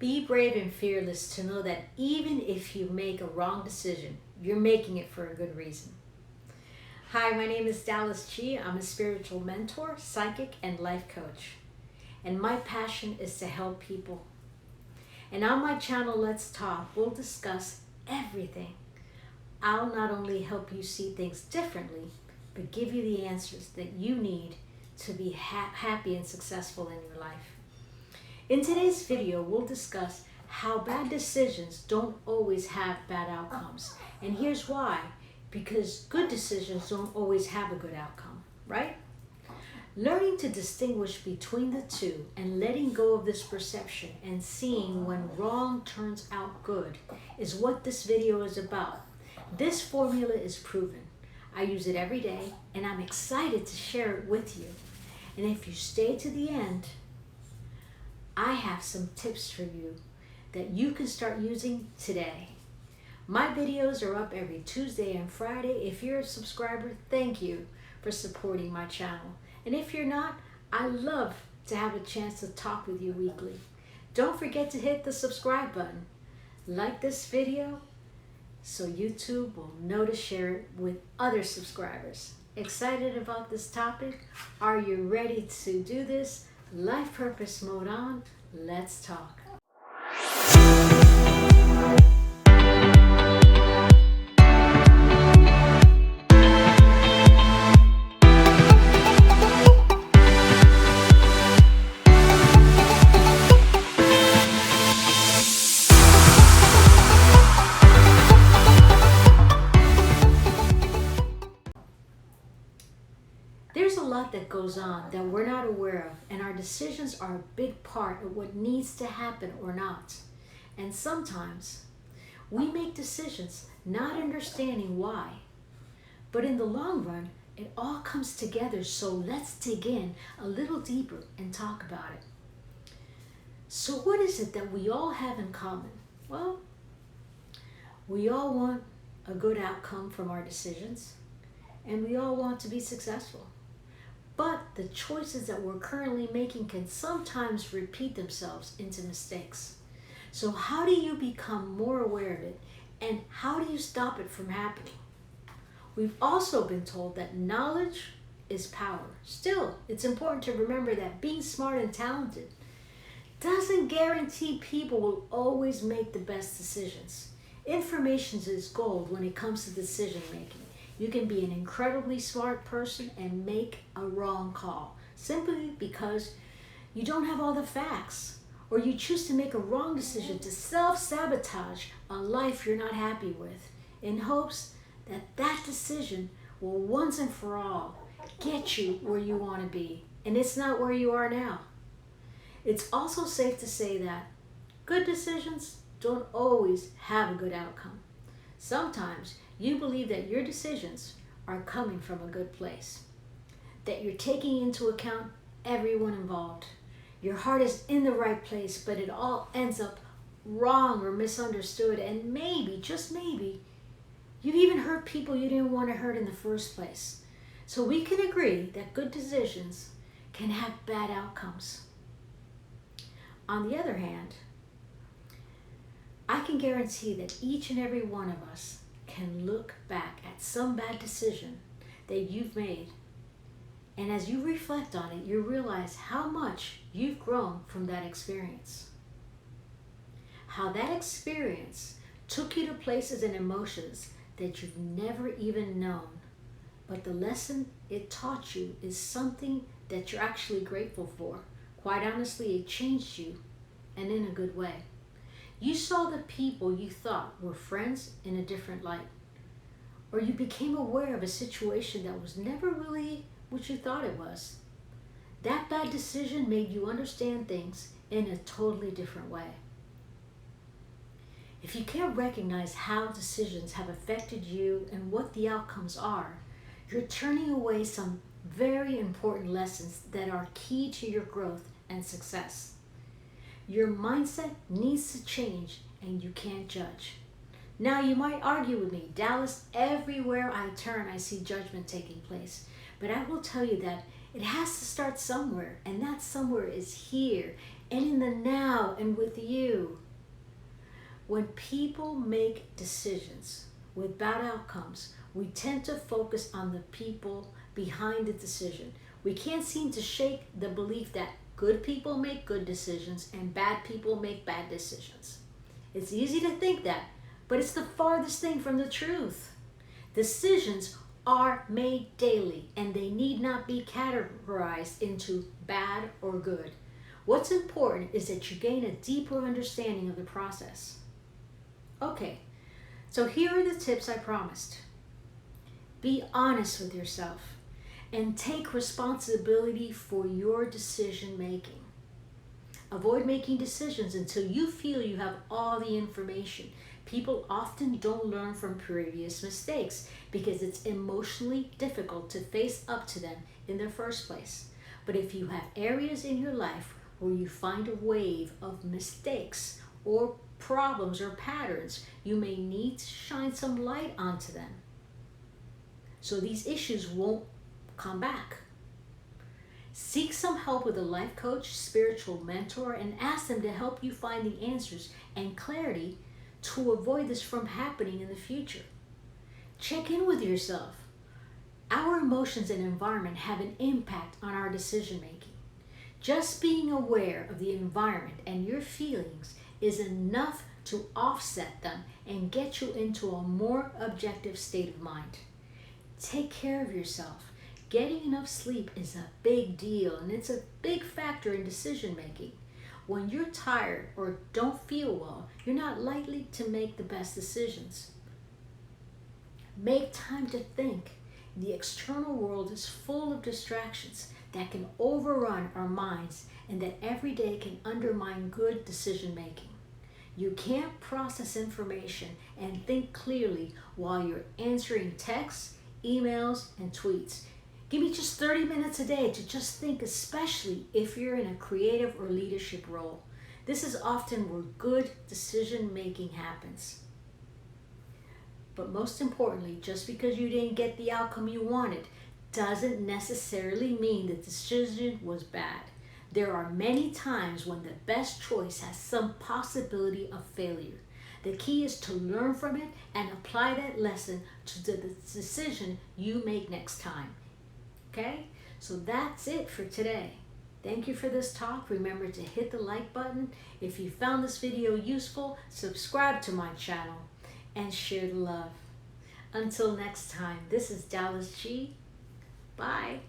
Be brave and fearless to know that even if you make a wrong decision, you're making it for a good reason. Hi, my name is Dalis G. I'm a spiritual mentor, psychic, and life coach. And my passion is to help people. And on my channel, Let's Talk, we'll discuss everything. I'll not only help you see things differently, but give you the answers that you need to be happy and successful in your life. In today's video, we'll discuss how bad decisions don't always have bad outcomes. And here's why. Because good decisions don't always have a good outcome, right? Learning to distinguish between the two and letting go of this perception and seeing when wrong turns out good is what this video is about. This formula is proven. I use it every day and I'm excited to share it with you. And if you stay to the end, I have some tips for you that you can start using today. My videos are up every Tuesday and Friday. If you're a subscriber, thank you for supporting my channel. And if you're not, I love to have a chance to talk with you weekly. Don't forget to hit the subscribe button. Like this video so YouTube will know to share it with other subscribers. Excited about this topic? Are you ready to do this? Life purpose mode on. Let's talk. There's a lot that goes on that we're not aware of, and our decisions are a big part of what needs to happen or not. And sometimes we make decisions not understanding why. But in the long run, it all comes together, so let's dig in a little deeper and talk about it. So what is it that we all have in common? Well, we all want a good outcome from our decisions, and we all want to be successful. But the choices that we're currently making can sometimes repeat themselves into mistakes. So how do you become more aware of it, and how do you stop it from happening? We've also been told that knowledge is power. Still, it's important to remember that being smart and talented doesn't guarantee people will always make the best decisions. Information is gold when it comes to decision making. You can be an incredibly smart person and make a wrong call simply because you don't have all the facts, or you choose to make a wrong decision to self-sabotage a life you're not happy with in hopes that that decision will once and for all get you where you want to be, and it's not where you are now. It's also safe to say that good decisions don't always have a good outcome. Sometimes you believe that your decisions are coming from a good place, that you're taking into account everyone involved. Your heart is in the right place, but it all ends up wrong or misunderstood, and maybe, just maybe, you've even hurt people you didn't want to hurt in the first place. So we can agree that good decisions can have bad outcomes. On the other hand, I can guarantee that each and every one of us can look back at some bad decision that you've made, and as you reflect on it, you realize how much you've grown from that experience. How that experience took you to places and emotions that you've never even known, but the lesson it taught you is something that you're actually grateful for. Quite honestly, it changed you, and in a good way. You saw the people you thought were friends in a different light. Or you became aware of a situation that was never really what you thought it was. That bad decision made you understand things in a totally different way. If you can't recognize how decisions have affected you and what the outcomes are, you're turning away some very important lessons that are key to your growth and success. Your mindset needs to change, and you can't judge. Now, you might argue with me, Dallas, everywhere I turn, I see judgment taking place. But I will tell you that it has to start somewhere, and that somewhere is here and in the now and with you. When people make decisions with bad outcomes, we tend to focus on the people behind the decision. We can't seem to shake the belief that good people make good decisions and bad people make bad decisions. It's easy to think that, but it's the farthest thing from the truth. Decisions are made daily, and they need not be categorized into bad or good. What's important is that you gain a deeper understanding of the process. Okay, so here are the tips I promised. Be honest with yourself and take responsibility for your decision making. Avoid making decisions until you feel you have all the information. People often don't learn from previous mistakes because it's emotionally difficult to face up to them in the first place. But if you have areas in your life where you find a wave of mistakes or problems or patterns, you may need to shine some light onto them so these issues won't come back. Seek some help with a life coach, spiritual mentor, and ask them to help you find the answers and clarity to avoid this from happening in the future. Check in with yourself. Our emotions and environment have an impact on our decision making. Just being aware of the environment and your feelings is enough to offset them and get you into a more objective state of mind. Take care of yourself. Getting enough sleep is a big deal, and it's a big factor in decision making. When you're tired or don't feel well, you're not likely to make the best decisions. Make time to think. The external world is full of distractions that can overrun our minds and that every day can undermine good decision making. You can't process information and think clearly while you're answering texts, emails, and tweets. Give me just 30 minutes a day to just think, especially if you're in a creative or leadership role. This is often where good decision making happens. But most importantly, just because you didn't get the outcome you wanted doesn't necessarily mean the decision was bad. There are many times when the best choice has some possibility of failure. The key is to learn from it and apply that lesson to the decision you make next time. Okay? So that's it for today. Thank you for this talk. Remember to hit the like button. If you found this video useful, subscribe to my channel and share the love. Until next time, this is Dalis G. Bye.